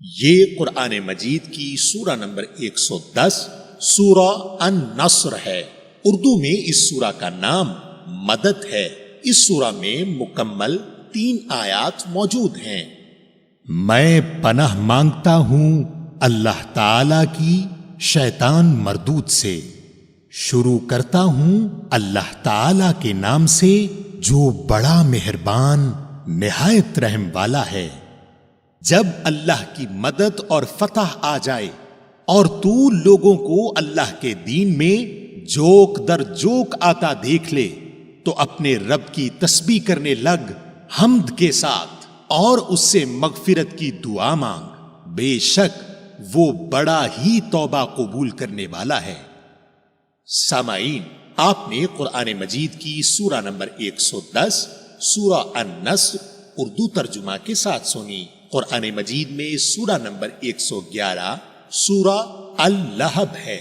یہ قرآن مجید کی سورہ نمبر 110 سورہ النصر ہے۔ اردو میں اس سورہ کا نام مدد ہے۔ اس سورہ میں مکمل 3 آیات موجود ہیں۔ میں پناہ مانگتا ہوں اللہ تعالی کی شیطان مردود سے۔ شروع کرتا ہوں اللہ تعالی کے نام سے جو بڑا مہربان نہایت رحم والا ہے۔ جب اللہ کی مدد اور فتح آ جائے اور تو لوگوں کو اللہ کے دین میں جوک در جوک آتا دیکھ لے تو اپنے رب کی تسبیح کرنے لگ حمد کے ساتھ اور اس سے مغفرت کی دعا مانگ، بے شک وہ بڑا ہی توبہ قبول کرنے والا ہے۔ سامعین، آپ نے قرآن مجید کی سورہ نمبر 110 سورہ النصر اردو ترجمہ کے ساتھ سنی۔ قرآن مجید میں سورہ نمبر 111 سورہ اللہب ہے۔